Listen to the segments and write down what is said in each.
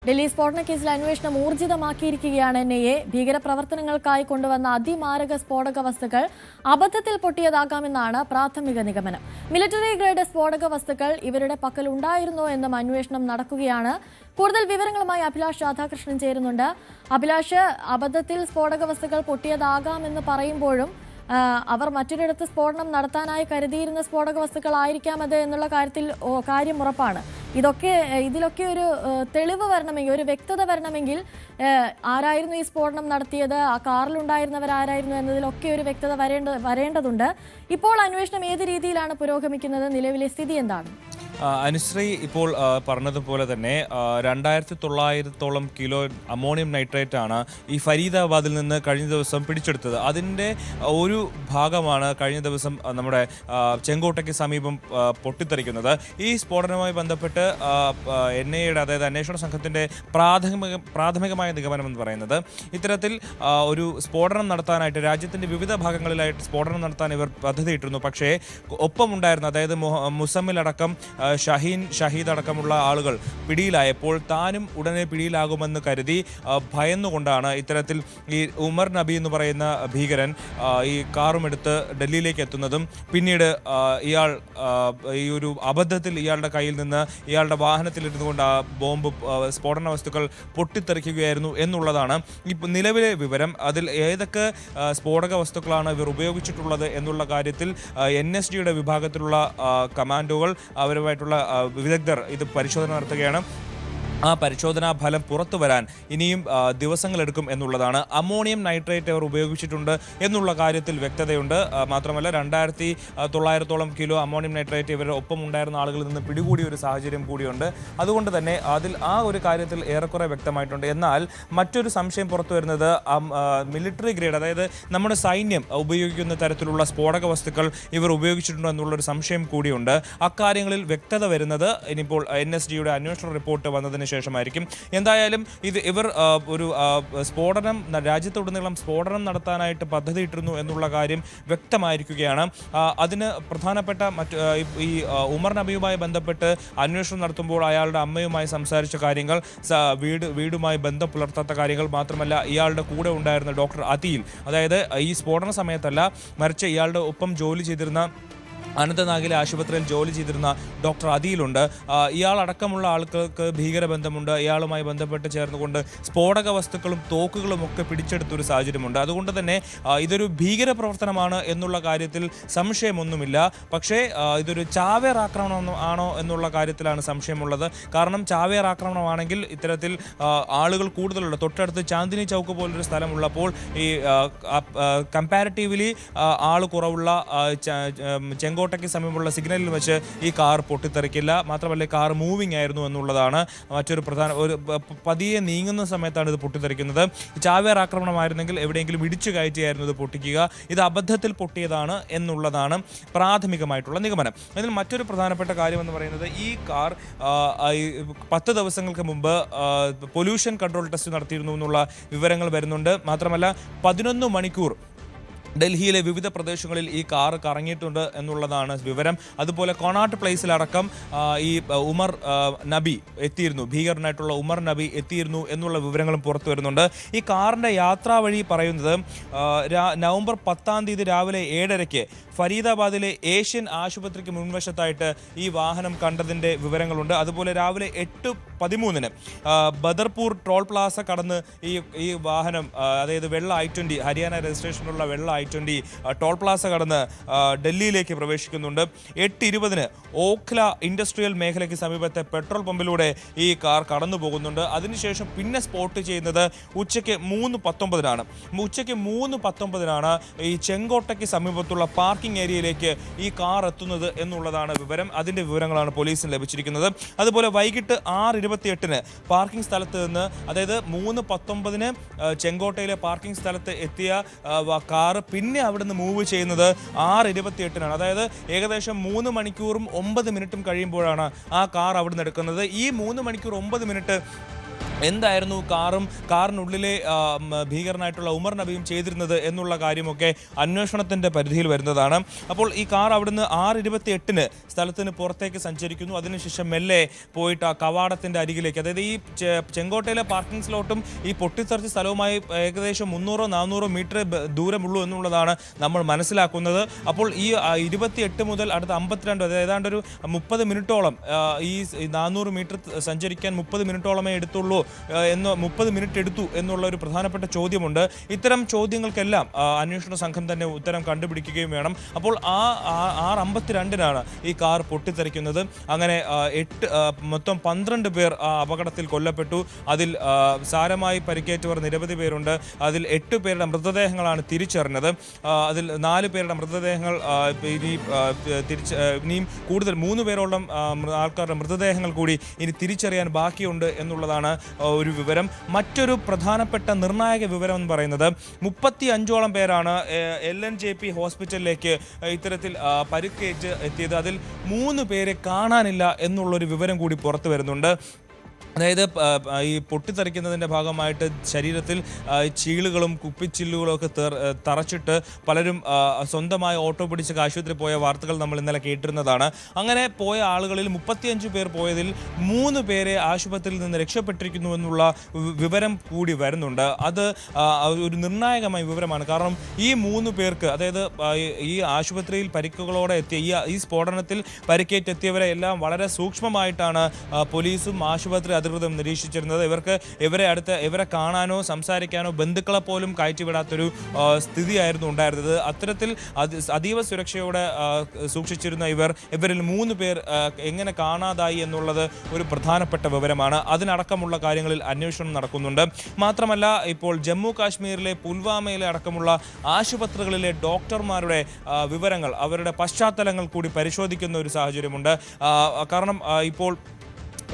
ഡൽഹി സ്ഫോടന കേസിൽ അന്വേഷണം ഊർജിതമാക്കിയിരിക്കുകയാണ് എൻഐഎ. ഭീകരപ്രവർത്തനങ്ങൾക്കായി കൊണ്ടുവന്ന അതിമാരക സ്ഫോടക വസ്തുക്കൾ അബദ്ധത്തിൽ പൊട്ടിയതാകാമെന്നാണ് പ്രാഥമിക നിഗമനം. മിലിറ്ററി ഗ്രേഡ് സ്ഫോടക വസ്തുക്കൾ ഇവരുടെ പക്കലുണ്ടായിരുന്നോ എന്നും അന്വേഷണം നടക്കുകയാണ്. കൂടുതൽ വിവരങ്ങളുമായി അഭിലാഷ് രാധാകൃഷ്ണൻ ചേരുന്നുണ്ട്. അഭിലാഷ്, അബദ്ധത്തിൽ സ്ഫോടക വസ്തുക്കൾ പൊട്ടിയതാകാമെന്ന് പറയുമ്പോഴും അവർ മറ്റൊരിടത്ത് സ്ഫോടനം നടത്താനായി കരുതിയിരുന്ന സ്ഫോടക വസ്തുക്കളായിരിക്കാം അത് എന്നുള്ള കാര്യം ഉറപ്പാണ്. ഇതിലൊക്കെ ഒരു തെളിവ് വരണമെങ്കിൽ, ഒരു വ്യക്തത വരണമെങ്കിൽ ആരായിരുന്നു ഈ സ്ഫോടനം നടത്തിയത്, ആ കാറിലുണ്ടായിരുന്നവർ ആരായിരുന്നു എന്നതിലൊക്കെ ഒരു വ്യക്തത വരേണ്ടതുണ്ട്. ഇപ്പോൾ അന്വേഷണം ഏത് രീതിയിലാണ് പുരോഗമിക്കുന്നത്? നിലവിലെ സ്ഥിതി എന്താണ്? അനുശ്രീ ഇപ്പോൾ പറഞ്ഞതുപോലെ തന്നെ 2900 കിലോ അമോണിയം നൈട്രേറ്റ് ആണ് ഈ ഫരീദാബാദിൽ നിന്ന് കഴിഞ്ഞ ദിവസം പിടിച്ചെടുത്തത്. അതിൻ്റെ ഒരു ഭാഗമാണ് കഴിഞ്ഞ ദിവസം നമ്മുടെ ചെങ്കോട്ടയ്ക്ക് സമീപം പൊട്ടിത്തെറിക്കുന്നത്. ഈ സ്ഫോടനവുമായി ബന്ധപ്പെട്ട് എൻഐഎയുടെ, അതായത് അന്വേഷണ സംഘത്തിൻ്റെ പ്രാഥമികമായ നിഗമനം എന്ന് പറയുന്നത്, ഇത്തരത്തിൽ ഒരു സ്ഫോടനം നടത്താനായിട്ട് രാജ്യത്തിൻ്റെ വിവിധ ഭാഗങ്ങളിലായിട്ട് സ്ഫോടനം നടത്താൻ ഇവർ പദ്ധതിയിട്ടിരുന്നു. പക്ഷേ ഒപ്പമുണ്ടായിരുന്ന, അതായത് മുസമ്മിലടക്കം ഷഹീദ് അടക്കമുള്ള ആളുകൾ പിടിയിലായപ്പോൾ താനും ഉടനെ പിടിയിലാകുമെന്ന് കരുതി ഭയന്നുകൊണ്ടാണ് ഇത്തരത്തിൽ ഈ ഉമർ നബി എന്ന് പറയുന്ന ഭീകരൻ ഈ കാറുമെടുത്ത് ഡൽഹിയിലേക്ക് എത്തുന്നതും പിന്നീട് ഇയാൾ ഈ ഒരു അബദ്ധത്തിൽ ഇയാളുടെ കയ്യിൽ നിന്ന് ഇയാളുടെ വാഹനത്തിലിരുന്നു കൊണ്ട് ആ ബോംബ് സ്ഫോടന വസ്തുക്കൾ പൊട്ടിത്തെറിക്കുകയായിരുന്നു എന്നുള്ളതാണ് ഇപ്പോൾ നിലവിലെ വിവരം. അതിൽ ഏതൊക്കെ സ്ഫോടക വസ്തുക്കളാണ് ഇവർ ഉപയോഗിച്ചിട്ടുള്ളത് എന്നുള്ള കാര്യത്തിൽ NSGയുടെ വിഭാഗത്തിലുള്ള കമാൻഡോകൾ അവരുമായിട്ടുള്ള വിദഗ്ധർ ഇത് പരിശോധന നടത്തുകയാണ്. ആ പരിശോധനാ ഫലം പുറത്തു വരാൻ ഇനിയും ദിവസങ്ങളെടുക്കും എന്നുള്ളതാണ്. അമോണിയം നൈട്രേറ്റ് അവർ ഉപയോഗിച്ചിട്ടുണ്ട് എന്നുള്ള കാര്യത്തിൽ വ്യക്തതയുണ്ട്. മാത്രമല്ല 2900 കിലോ അമോണിയം നൈട്രേറ്റ് ഇവരുടെ ഒപ്പം ഉണ്ടായിരുന്ന ആളുകളിൽ നിന്ന് പിടികൂടിയ ഒരു സാഹചര്യം കൂടിയുണ്ട്. അതുകൊണ്ട് തന്നെ അതിൽ ആ ഒരു കാര്യത്തിൽ ഏറെക്കുറെ വ്യക്തമായിട്ടുണ്ട്. എന്നാൽ മറ്റൊരു സംശയം പുറത്തു വരുന്നത് മിലിറ്ററി ഗ്രേഡ്, അതായത് നമ്മുടെ സൈന്യം ഉപയോഗിക്കുന്ന തരത്തിലുള്ള സ്ഫോടക വസ്തുക്കൾ ഇവർ ഉപയോഗിച്ചിട്ടുണ്ടോ എന്നുള്ളൊരു സംശയം കൂടിയുണ്ട്. അക്കാര്യങ്ങളിൽ വ്യക്തത വരുന്നത് ഇനിയിപ്പോൾ NSGയുടെ അന്വേഷണ റിപ്പോർട്ട് വന്നതിന് ശേഷമായിരിക്കും. എന്തായാലും ഇവർ ഒരു സ്ഫോടനം രാജ്യത്തുടനീളം സ്ഫോടനം നടത്താനായിട്ട് പദ്ധതിയിട്ടിരുന്നു എന്നുള്ള കാര്യം വ്യക്തമായിരിക്കുകയാണ്. അതിന് പ്രധാനപ്പെട്ട ഈ ഉമർ നബിയുമായി ബന്ധപ്പെട്ട് അന്വേഷണം നടത്തുമ്പോൾ അയാളുടെ അമ്മയുമായി സംസാരിച്ച കാര്യങ്ങൾ, വീടുമായി ബന്ധം പുലർത്താത്ത കാര്യങ്ങൾ, മാത്രമല്ല ഇയാളുടെ കൂടെ ഉണ്ടായിരുന്ന ഡോക്ടർ അദീൽ, അതായത് ഈ സ്ഫോടന സമയത്തല്ല മറിച്ച് ഇയാളുടെ ഒപ്പം ജോലി ചെയ്തിരുന്ന അനന്തനാഗിലെ ആശുപത്രിയിൽ ജോലി ചെയ്തിരുന്ന ഡോക്ടർ അദീലുണ്ട്. ഇയാളടക്കമുള്ള ആളുകൾക്ക് ഭീകരബന്ധമുണ്ട്. ഇയാളുമായി ബന്ധപ്പെട്ട് ചേർന്നുകൊണ്ട് സ്ഫോടക വസ്തുക്കളും തോക്കുകളും ഒക്കെ പിടിച്ചെടുത്തൊരു സാഹചര്യമുണ്ട്. അതുകൊണ്ട് തന്നെ ഇതൊരു ഭീകരപ്രവർത്തനമാണ് എന്നുള്ള കാര്യത്തിൽ സംശയമൊന്നുമില്ല. പക്ഷേ ഇതൊരു ചാവേർ ആക്രമണം ആണോ എന്നുള്ള കാര്യത്തിലാണ് സംശയമുള്ളത്. കാരണം ചാവേർ ആക്രമണമാണെങ്കിൽ ഇത്തരത്തിൽ ആളുകൾ കൂടുതലുള്ള, തൊട്ടടുത്ത് ചാന്ദിനി ചൗക്ക് പോലൊരു സ്ഥലമുള്ളപ്പോൾ ഈ കമ്പാരിറ്റീവ്ലി ആൾ കുറവുള്ള ചെങ്കോട്ടയ്ക്ക് സമീപമുള്ള സിഗ്നലിൽ വെച്ച് ഈ കാർ പൊട്ടിത്തെറിക്കില്ല. മാത്രമല്ല കാർ മൂവിങ് ആയിരുന്നു എന്നുള്ളതാണ് മറ്റൊരു ഒരു പതിയെ നീങ്ങുന്ന സമയത്താണ് ഇത് പൊട്ടിത്തെറിക്കുന്നത്. ചാവേർ ആക്രമണമായിരുന്നെങ്കിൽ എവിടെയെങ്കിലും ഇടിച്ചു കയറ്റിയായിരുന്നു ഇത് പൊട്ടിക്കുക. ഇത് അബദ്ധത്തിൽ പൊട്ടിയതാണ് എന്നുള്ളതാണ് പ്രാഥമികമായിട്ടുള്ള നിഗമനം. അതിൽ മറ്റൊരു പ്രധാനപ്പെട്ട കാര്യമെന്ന് പറയുന്നത്, ഈ കാർ 10 ദിവസങ്ങൾക്ക് മുമ്പ് പൊല്യൂഷൻ കൺട്രോൾ ടെസ്റ്റ് നടത്തിയിരുന്നു എന്നുള്ള വിവരങ്ങൾ വരുന്നുണ്ട്. മാത്രമല്ല 11 മണിക്കൂർ ഡൽഹിയിലെ വിവിധ പ്രദേശങ്ങളിൽ ഈ കാർ കറങ്ങിയിട്ടുണ്ട് എന്നുള്ളതാണ് വിവരം. അതുപോലെ കൊണാട്ട് പ്ലേസിലടക്കം ഈ ഉമർ നബി എത്തിയിരുന്നു, ഭീകരനായിട്ടുള്ള ഉമർ നബി എത്തിയിരുന്നു എന്നുള്ള വിവരങ്ങളും പുറത്തു വരുന്നുണ്ട്. ഈ കാറിൻ്റെ യാത്രാ വഴി പറയുന്നത് നവംബർ 10-ാം തീയതി രാവിലെ 7:30 ഫരീദാബാദിലെ ഏഷ്യൻ ആശുപത്രിക്ക് മുൻവശത്തായിട്ട് ഈ വാഹനം കണ്ടതിൻ്റെ വിവരങ്ങളുണ്ട്. അതുപോലെ രാവിലെ 8:13 ബദർപൂർ ടോൾ പ്ലാസ കടന്ന് ഈ വാഹനം, അതായത് വെള്ള I-20 ഹരിയാന രജിസ്ട്രേഷനുള്ള വെള്ള I-20 ടോൾ പ്ലാസ കടന്ന് ഡൽഹിയിലേക്ക് പ്രവേശിക്കുന്നുണ്ട്. 8:20 ഓഖ്ല ഇൻഡസ്ട്രിയൽ മേഖലയ്ക്ക് സമീപത്തെ പെട്രോൾ പമ്പിലൂടെ ഈ കാർ കടന്നു പോകുന്നുണ്ട്. അതിനുശേഷം പിന്നെ സ്പോട്ട് ചെയ്യുന്നത് ഉച്ചയ്ക്ക് 3:19 ഉച്ചയ്ക്ക് 3:19 ഈ ചെങ്കോട്ടയ്ക്ക് സമീപത്തുള്ള പാർക്കിംഗ് ഏരിയയിലേക്ക് ഈ കാർ എത്തുന്നത് എന്നുള്ളതാണ് വിവരം. അതിൻ്റെ വിവരങ്ങളാണ് പോലീസിന് ലഭിച്ചിരിക്കുന്നത്. അതുപോലെ വൈകിട്ട് 6:28 പാർക്കിംഗ് സ്ഥലത്ത് നിന്ന്, അതായത് 3:19 ചെങ്കോട്ടയിലെ പാർക്കിംഗ് സ്ഥലത്ത് എത്തിയ കാർ പിന്നെ അവിടെ നിന്ന് മൂവ് ചെയ്യുന്നത് 6:28 അതായത് ഏകദേശം 3 മണിക്കൂറും 9 മിനിറ്റും കഴിയുമ്പോഴാണ് ആ കാർ അവിടെ നിന്ന് എടുക്കുന്നത്. ഈ 3 മണിക്കൂർ 9 മിനിറ്റ് എന്തായിരുന്നു കാറിനുള്ളിലെ ഭീകരനായിട്ടുള്ള ഉമർ നബിയും ചെയ്തിരുന്നത് എന്നുള്ള കാര്യമൊക്കെ അന്വേഷണത്തിൻ്റെ പരിധിയിൽ വരുന്നതാണ്. അപ്പോൾ ഈ കാർ അവിടുന്ന് 6:28 സ്ഥലത്തിന് പുറത്തേക്ക് സഞ്ചരിക്കുന്നു. അതിനുശേഷം മെല്ലെ പോയിട്ട് ആ കവാടത്തിൻ്റെ അരികിലേക്ക്, അതായത് ഈ ചെങ്കോട്ടയിലെ പാർക്കിംഗ് സ്ലോട്ടും ഈ പൊട്ടിത്തെറിച്ച സ്ഥലവുമായി ഏകദേശം 300-400 മീറ്റർ ദൂരമുള്ളൂ എന്നുള്ളതാണ് നമ്മൾ മനസ്സിലാക്കുന്നത്. അപ്പോൾ ഈ 28 മുതൽ അടുത്ത 52, അതായത് ഏതാണ്ട് ഒരു 30 മിനിറ്റോളം, ഈ 400 മീറ്റർ സഞ്ചരിക്കാൻ 30 മിനിറ്റോളമേ എടുത്തുള്ളൂ 30 മിനിറ്റ് എടുത്തു എന്നുള്ള ഒരു പ്രധാനപ്പെട്ട ചോദ്യമുണ്ട്. ഇത്തരം ചോദ്യങ്ങൾക്കെല്ലാം അന്വേഷണ സംഘം തന്നെ ഉത്തരം കണ്ടുപിടിക്കുകയും വേണം. അപ്പോൾ 6:52 ഈ കാർ പൊട്ടിത്തെറിക്കുന്നത്. അങ്ങനെ മൊത്തം 12 പേർ ആ അപകടത്തിൽ കൊല്ലപ്പെട്ടു. അതിൽ സാരമായി പരിക്കേറ്റവർ നിരവധി പേരുണ്ട്. അതിൽ 8 പേരുടെ മൃതദേഹങ്ങളാണ് തിരിച്ചറിഞ്ഞത്. അതിൽ 4 പേരുടെ മൃതദേഹങ്ങൾ ഇനിയും കൂടുതൽ 3 പേരോളം ആൾക്കാരുടെ മൃതദേഹങ്ങൾ കൂടി ഇനി തിരിച്ചറിയാൻ ബാക്കിയുണ്ട് എന്നുള്ളതാണ് ഒരു വിവരം. മറ്റൊരു പ്രധാനപ്പെട്ട നിർണായക വിവരം എന്ന് പറയുന്നത് 35ഓളം പേരാണ് LNJP ഹോസ്പിറ്റലിലേക്ക് ഇത്തരത്തിൽ പരിക്കേറ്റ് എത്തിയത്. അതിൽ 3 പേരെ കാണാനില്ല എന്നുള്ളൊരു വിവരം കൂടി പുറത്തു വരുന്നുണ്ട്. അതായത് ഈ പൊട്ടിത്തെറിക്കുന്നതിൻ്റെ ഭാഗമായിട്ട് ശരീരത്തിൽ ചീളുകളും കുപ്പിച്ചില്ലുകളും ഒക്കെ തറച്ചിട്ട് പലരും സ്വന്തമായി ഓട്ടോ പിടിച്ച് ആശുപത്രി പോയ വാർത്തകൾ നമ്മൾ ഇന്നലെ കേട്ടിരുന്നതാണ്. അങ്ങനെ പോയ ആളുകളിൽ 35 പേർ പോയതിൽ 3 പേരെ ആശുപത്രിയിൽ നിന്ന് രക്ഷപ്പെട്ടിരിക്കുന്നു എന്നുള്ള വിവരം കൂടി വരുന്നുണ്ട്. അത് ഒരു നിർണായകമായ വിവരമാണ്. കാരണം ഈ 3 പേർക്ക്, അതായത് ഈ ആശുപത്രിയിൽ പരിക്കുകളോടെ എത്തിയ ഈ സ്ഫോടനത്തിൽ പരിക്കേറ്റെത്തിയവരെ എല്ലാം വളരെ സൂക്ഷ്മമായിട്ടാണ് പോലീസും ആശുപത്രി അധികൃതരും നിരീക്ഷിച്ചിരുന്നത്. ഇവരെ കാണാനോ സംസാരിക്കാനോ ബന്ധുക്കളെ പോലും കയറ്റിവിടാത്തൊരു സ്ഥിതിയായിരുന്നു ഉണ്ടായിരുന്നത്. അത്തരത്തിൽ അതീവ സുരക്ഷയോടെ സൂക്ഷിച്ചിരുന്ന ഇവരിൽ 3 പേർ എങ്ങനെ കാണാതായി എന്നുള്ളത് ഒരു പ്രധാനപ്പെട്ട വിവരമാണ്. അതിനടക്കമുള്ള കാര്യങ്ങളിൽ അന്വേഷണം നടക്കുന്നുണ്ട്. മാത്രമല്ല, ഇപ്പോൾ ജമ്മു കാശ്മീരിലെ പുൽവാമയിലെ അടക്കമുള്ള ആശുപത്രികളിലെ ഡോക്ടർമാരുടെ വിവരങ്ങൾ, അവരുടെ പശ്ചാത്തലങ്ങൾ കൂടി പരിശോധിക്കുന്ന ഒരു സാഹചര്യമുണ്ട്. കാരണം ഇപ്പോൾ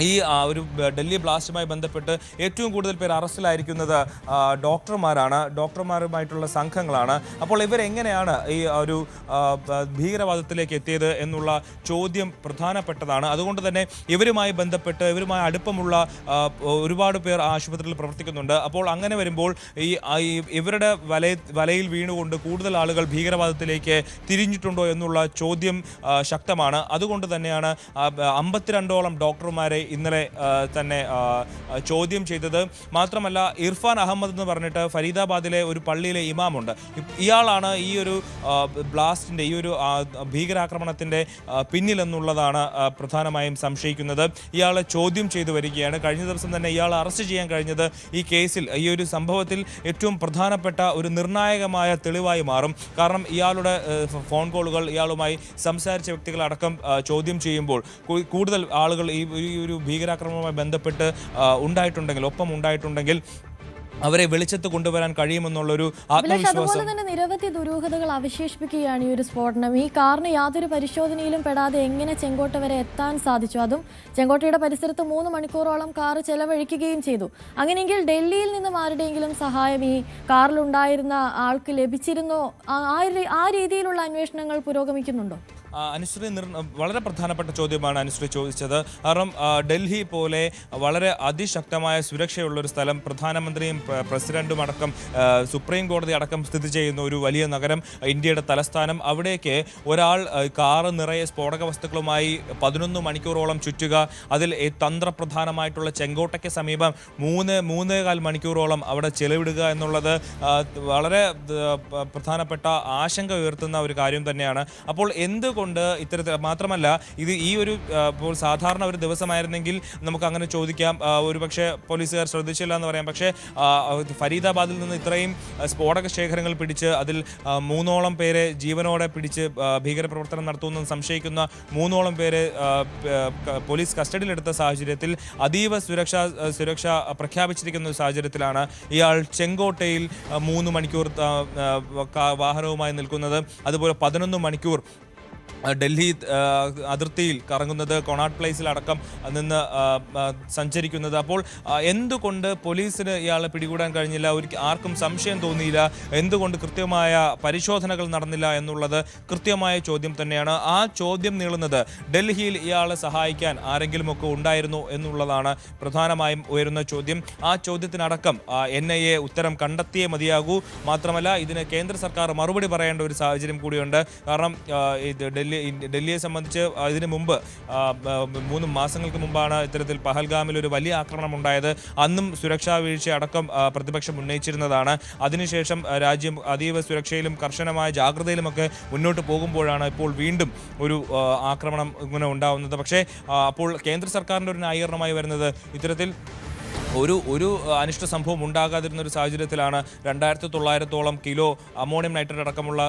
ഈ ഒരു ഡൽഹി ബ്ലാസ്റ്റുമായി ബന്ധപ്പെട്ട് ഏറ്റവും കൂടുതൽ പേർ അറസ്റ്റിലായിരിക്കുന്നത് ഡോക്ടർമാരുമായിട്ടുള്ള സംഘങ്ങളാണ്. അപ്പോൾ ഇവരെങ്ങനെയാണ് ഈ ഒരു ഭീകരവാദത്തിലേക്ക് എത്തിയത് എന്നുള്ള ചോദ്യം പ്രധാനപ്പെട്ടതാണ്. അതുകൊണ്ട് തന്നെ ഇവരുമായി ബന്ധപ്പെട്ട് ഇവരുമായി അടുപ്പമുള്ള ഒരുപാട് പേർ ആശുപത്രിയിൽ പ്രവർത്തിക്കുന്നുണ്ട്. അപ്പോൾ അങ്ങനെ വരുമ്പോൾ ഇവരുടെ വലയിൽ വീണുകൊണ്ട് കൂടുതൽ ആളുകൾ ഭീകരവാദത്തിലേക്ക് തിരിഞ്ഞിട്ടുണ്ടോ എന്നുള്ള ചോദ്യം ശക്തമാണ്. അതുകൊണ്ട് തന്നെയാണ് 52ഓളം ഡോക്ടർമാരെ ഇന്നലെ തന്നെ ചോദ്യം ചെയ്തത്. മാത്രമല്ല, ഇർഫാൻ അഹമ്മദ് എന്ന് പറഞ്ഞിട്ട് ഫരീദാബാദിലെ ഒരു പള്ളിയിലെ ഇമാമുണ്ട്. ഇയാളാണ് ഈ ഒരു ബ്ലാസ്റ്റിൻ്റെ, ഈ ഒരു ഭീകരാക്രമണത്തിൻ്റെ പിന്നിലെന്നുള്ളതാണ് പ്രധാനമായും സംശയിക്കുന്നത്. ഇയാളെ ചോദ്യം ചെയ്തു വരികയാണ്. കഴിഞ്ഞ ദിവസം തന്നെ ഇയാളെ അറസ്റ്റ് ചെയ്യാൻ കഴിഞ്ഞത് ഈ കേസിൽ, ഈ ഒരു സംഭവത്തിൽ ഏറ്റവും പ്രധാനപ്പെട്ട ഒരു നിർണായകമായ തെളിവായി മാറും. കാരണം ഇയാളുടെ ഫോൺ കോളുകൾ, ഇയാളുമായി സംസാരിച്ച വ്യക്തികളടക്കം ചോദ്യം ചെയ്യുമ്പോൾ കൂടുതൽ ആളുകൾ ഈ ഒരു ഭീകരാക്രമണവുമായി ബന്ധപ്പെട്ട് ഒപ്പം ഉണ്ടായിട്ടുണ്ടെങ്കിൽ അവരെ വെളിച്ചത്ത് കൊണ്ടുവരാൻ കഴിയുമെന്നുള്ളൊരു ആത്മവിശ്വാസം. അതുപോലെ തന്നെ നിരവധി ദുരൂഹതകൾ അവശേഷിപ്പിക്കുകയാണ് ഈ ഒരു സ്ഫോടനം. ഈ കാറിന് യാതൊരു പരിശോധനയിലും പെടാതെ എങ്ങനെ ചെങ്കോട്ട വരെ എത്താൻ സാധിച്ചു? അതും ചെങ്കോട്ടയുടെ പരിസരത്ത് 3 മണിക്കൂറോളം കാർ ചെലവഴിക്കുകയും ചെയ്തു. അങ്ങനെയെങ്കിൽ ഡൽഹിയിൽ നിന്നും ആരുടെയെങ്കിലും സഹായം ഈ കാറിലുണ്ടായിരുന്ന ആൾക്ക് ലഭിച്ചിരുന്നോ? ആ രീതിയിലുള്ള അന്വേഷണങ്ങൾ പുരോഗമിക്കുന്നുണ്ടോ? അനുശ്രീ, വളരെ പ്രധാനപ്പെട്ട ചോദ്യമാണ് അനുശ്രീ ചോദിച്ചത്. കാരണം ഡൽഹി പോലെ വളരെ അതിശക്തമായ സുരക്ഷയുള്ളൊരു സ്ഥലം, പ്രധാനമന്ത്രിയും പ്രസിഡന്റും അടക്കം സുപ്രീം കോടതി അടക്കം സ്ഥിതി ചെയ്യുന്ന ഒരു വലിയ നഗരം, ഇന്ത്യയുടെ തലസ്ഥാനം, അവിടേക്ക് ഒരാൾ കാറ് നിറയെ സ്ഫോടക വസ്തുക്കളുമായി 11 മണിക്കൂറോളം ചുറ്റുക, അതിൽ തന്ത്രപ്രധാനമായിട്ടുള്ള ചെങ്കോട്ടയ്ക്ക് സമീപം 3-3.25 മണിക്കൂറോളം അവിടെ ചെലവിടുക എന്നുള്ളത് വളരെ പ്രധാനപ്പെട്ട ആശങ്ക ഉയർത്തുന്ന ഒരു കാര്യം തന്നെയാണ്. അപ്പോൾ എന്തുകൊണ്ട് ഇത്തരത്തിൽ, മാത്രമല്ല ഈ ഒരു ഇപ്പോൾ സാധാരണ ഒരു ദിവസമായിരുന്നെങ്കിൽ നമുക്ക് അങ്ങനെ ചോദിക്കാം, ഒരു പക്ഷേ പോലീസുകാർ ശ്രദ്ധിച്ചില്ല എന്ന് പറയാം. പക്ഷേ ഫരീദാബാദിൽ നിന്ന് ഇത്രയും സ്ഫോടക ശേഖരങ്ങൾ പിടിച്ച് അതിൽ 3ഓളം പേരെ ജീവനോടെ പിടിച്ച് ഭീകരപ്രവർത്തനം നടത്തുമെന്ന് സംശയിക്കുന്ന 3ഓളം പേരെ പോലീസ് കസ്റ്റഡിയിലെടുത്ത സാഹചര്യത്തിൽ അതീവ സുരക്ഷ പ്രഖ്യാപിച്ചിരിക്കുന്ന ഒരു സാഹചര്യത്തിലാണ് ഇയാൾ ചെങ്കോട്ടയിൽ 3 മണിക്കൂർ വാഹനവുമായി നിൽക്കുന്നത്. അതുപോലെ 11 മണിക്കൂർ ഡൽഹി അതിർത്തിയിൽ കറങ്ങുന്നത്, കൊണാട്ട് പ്ലേസിലടക്കം നിന്ന് സഞ്ചരിക്കുന്നത്. അപ്പോൾ എന്തുകൊണ്ട് പോലീസിന് ഇയാളെ പിടികൂടാൻ കഴിഞ്ഞില്ല? ആർക്കും സംശയം തോന്നിയില്ല? എന്തുകൊണ്ട് കൃത്യമായ പരിശോധനകൾ നടന്നില്ല എന്നുള്ളത് കൃത്യമായ ചോദ്യം തന്നെയാണ്. ആ ചോദ്യം നീളുന്നത് ഡൽഹിയിൽ ഇയാളെ സഹായിക്കാൻ ആരെങ്കിലുമൊക്കെ ഉണ്ടായിരുന്നു എന്നുള്ളതാണ് പ്രധാനമായും ഉയരുന്ന ചോദ്യം. ആ ചോദ്യത്തിനടക്കം NIA ഉത്തരം കണ്ടെത്തിയേ മതിയാകൂ. മാത്രമല്ല, ഇതിന് കേന്ദ്ര സർക്കാർ മറുപടി പറയേണ്ട ഒരു സാഹചര്യം കൂടിയുണ്ട്. കാരണം ഇത് ഡൽഹിയെ സംബന്ധിച്ച് ഇതിനു മുമ്പ് 3 മാസങ്ങൾക്ക് മുമ്പാണ് ഇത്തരത്തിൽ പഹൽഗാമിൽ ഒരു വലിയ ആക്രമണം ഉണ്ടായത്. അന്നും സുരക്ഷാ വീഴ്ച അടക്കം പ്രതിപക്ഷം ഉന്നയിച്ചിരുന്നതാണ്. അതിനുശേഷം രാജ്യം അതീവ സുരക്ഷയിലും കർശനമായ ജാഗ്രതയിലുമൊക്കെ മുന്നോട്ട് പോകുമ്പോഴാണ് ഇപ്പോൾ വീണ്ടും ഒരു ആക്രമണം ഇങ്ങനെ ഉണ്ടാവുന്നത്. പക്ഷേ അപ്പോൾ കേന്ദ്ര സർക്കാരിൻ്റെ ഒരു ന്യായീകരണമായി വരുന്നത് ഇത്തരത്തിൽ ഒരു അനിഷ്ട സംഭവം ഉണ്ടാകാതിരുന്ന ഒരു സാഹചര്യത്തിലാണ് 2900 കിലോ അമോണിയം നൈട്രേറ്റ് അടക്കമുള്ള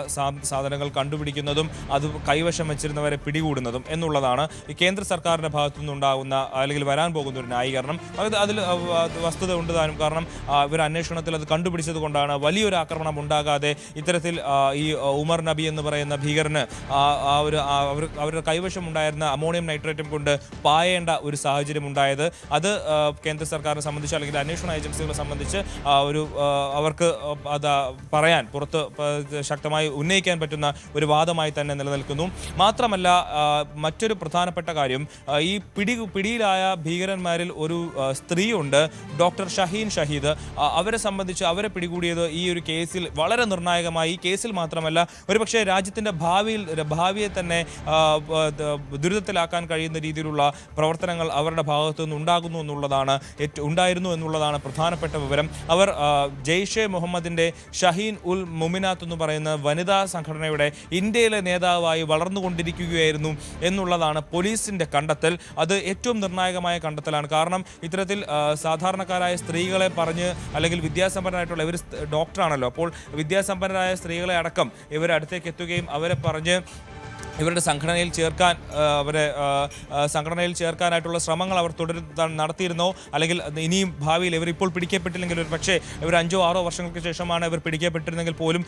സാധനങ്ങൾ കണ്ടുപിടിക്കുന്നതും അത് കൈവശം വെച്ചിരുന്നവരെ പിടികൂടുന്നതും എന്നുള്ളതാണ് ഈ കേന്ദ്ര സർക്കാരിൻ്റെ ഭാഗത്തു നിന്നുണ്ടാകുന്ന അല്ലെങ്കിൽ വരാൻ പോകുന്ന ഒരു ന്യായീകരണം. അതിൽ വസ്തുത ഉണ്ട് താനും. കാരണം ഇവർ അന്വേഷണത്തിൽ അത് കണ്ടുപിടിച്ചത് കൊണ്ടാണ് വലിയൊരു ആക്രമണം ഉണ്ടാകാതെ ഇത്തരത്തിൽ ഈ ഉമർ നബി എന്ന് പറയുന്ന ഭീകരന് അവരുടെ കൈവശം ഉണ്ടായിരുന്ന അമോണിയം നൈട്രേറ്റും കൊണ്ട് പായേണ്ട ഒരു സാഹചര്യം ഉണ്ടായത്. അത് കേന്ദ്ര സർക്കാരിനെ സംബന്ധിച്ച് അല്ലെങ്കിൽ അന്വേഷണ ഏജൻസികളെ സംബന്ധിച്ച് അവർക്ക് അത് പറയാൻ പുറത്ത് ശക്തമായി ഉന്നയിക്കാൻ പറ്റുന്ന ഒരു വാദമായി തന്നെ നിലനിൽക്കുന്നു. മാത്രമല്ല, മറ്റൊരു പ്രധാനപ്പെട്ട കാര്യം, ഈ പിടിയിലായ ഭീകരന്മാരിൽ ഒരു സ്ത്രീയുണ്ട്, ഡോക്ടർ ഷഹീൻ ഷഹീദ്. അവരെ സംബന്ധിച്ച് അവരെ പിടികൂടിയത് ഈ ഒരു കേസിൽ വളരെ നിർണായകമായി. ഈ കേസിൽ മാത്രമല്ല, ഒരുപക്ഷെ രാജ്യത്തിൻ്റെ ഭാവിയെ തന്നെ ദുരിതത്തിലാക്കാൻ കഴിയുന്ന രീതിയിലുള്ള പ്രവർത്തനങ്ങൾ അവരുടെ ഭാഗത്തു നിന്ന് ഉണ്ടായിരുന്നു എന്നുള്ളതാണ് പ്രധാനപ്പെട്ട വിവരം. അവർ ജെയ്ഷെ മുഹമ്മദിൻ്റെ ഷഹീൻ ഉൽ മുമിനാത്ത് എന്ന് പറയുന്ന വനിതാ സംഘടനയുടെ ഇന്ത്യയിലെ നേതാവായി വളർന്നുകൊണ്ടിരിക്കുകയായിരുന്നു എന്നുള്ളതാണ് പോലീസിൻ്റെ കണ്ടെത്തൽ. അത് ഏറ്റവും നിർണായകമായ കണ്ടെത്തലാണ്. കാരണം ഇത്തരത്തിൽ സാധാരണക്കാരായ സ്ത്രീകളെ പറഞ്ഞ്, അല്ലെങ്കിൽ വിദ്യാസമ്പന്നരായിട്ടുള്ള ഇവർ ഡോക്ടറാണല്ലോ, അപ്പോൾ വിദ്യാസമ്പന്നരായ സ്ത്രീകളെ അടക്കം ഇവരെ അടുത്തേക്ക് എത്തുകയും അവരെ പറഞ്ഞ് ഇവരുടെ സംഘടനയിൽ ചേർക്കാനായിട്ടുള്ള ശ്രമങ്ങൾ അവർ നടത്തിയിരുന്നോ, അല്ലെങ്കിൽ ഇനിയും ഭാവിയിൽ ഇവർ ഇപ്പോൾ പിടിക്കപ്പെട്ടില്ലെങ്കിൽ ഒരു പക്ഷേ ഇവർ 5-6 വർഷങ്ങൾക്ക് ശേഷമാണ് ഇവർ പിടിക്കപ്പെട്ടിരുന്നെങ്കിൽ പോലും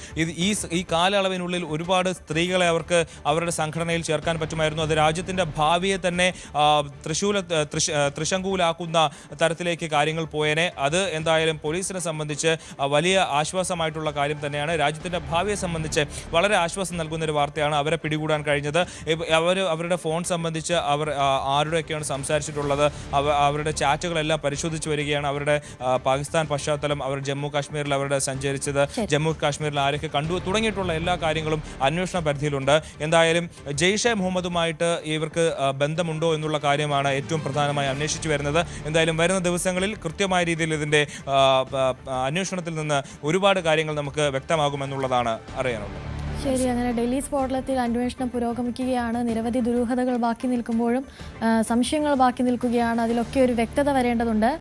ഈ കാലയളവിനുള്ളിൽ ഒരുപാട് സ്ത്രീകളെ അവർക്ക് അവരുടെ സംഘടനയിൽ ചേർക്കാൻ പറ്റുമായിരുന്നു. അത് രാജ്യത്തിൻ്റെ ഭാവിയെ തന്നെ ത്രിശങ്കൂലാക്കുന്ന തരത്തിലേക്ക് കാര്യങ്ങൾ പോയേനെ. അത് എന്തായാലും പോലീസിനെ സംബന്ധിച്ച് വലിയ ആശ്വാസമായിട്ടുള്ള കാര്യം തന്നെയാണ്. രാജ്യത്തിൻ്റെ ഭാവിയെ സംബന്ധിച്ച് വളരെ ആശ്വാസം നൽകുന്ന ഒരു വാർത്തയാണ് അവരെ പിടികൂടാൻ കഴിഞ്ഞത്. അവരുടെ ഫോൺ സംബന്ധിച്ച് അവർ ആരുടെയൊക്കെയാണ് സംസാരിച്ചിട്ടുള്ളത്, അവരുടെ ചാറ്റുകളെല്ലാം പരിശോധിച്ച് വരികയാണ്. അവരുടെ പാകിസ്ഥാൻ പശ്ചാത്തലം, അവർ ജമ്മു കാശ്മീരിൽ അവരുടെ സഞ്ചരിച്ചത്, ജമ്മു കാശ്മീരിൽ ആരൊക്കെ കണ്ടു തുടങ്ങിയിട്ടുള്ള എല്ലാ കാര്യങ്ങളും അന്വേഷണ പരിധിയിലുണ്ട്. എന്തായാലും ജെയ്ഷെ മുഹമ്മദുമായിട്ട് ഇവർക്ക് ബന്ധമുണ്ടോ എന്നുള്ള കാര്യമാണ് ഏറ്റവും പ്രധാനമായി അന്വേഷിച്ചു വരുന്നത്. എന്തായാലും വരുന്ന ദിവസങ്ങളിൽ കൃത്യമായ രീതിയിൽ ഇതിൻ്റെ അന്വേഷണത്തിൽ നിന്ന് ഒരുപാട് കാര്യങ്ങൾ നമുക്ക് വ്യക്തമാകുമെന്നുള്ളതാണ് അറിയാനുള്ളത്. ശരി, അങ്ങനെ ഡൽഹി സ്ഫോടനത്തിൽ അന്വേഷണം പുരോഗമിക്കുകയാണ്. നിരവധി ദുരൂഹതകൾ ബാക്കി നിൽക്കുമ്പോഴും സംശയങ്ങൾ ബാക്കി നിൽക്കുകയാണ്. അതിലൊക്കെ ഒരു വ്യക്തത വരേണ്ടതുണ്ട്.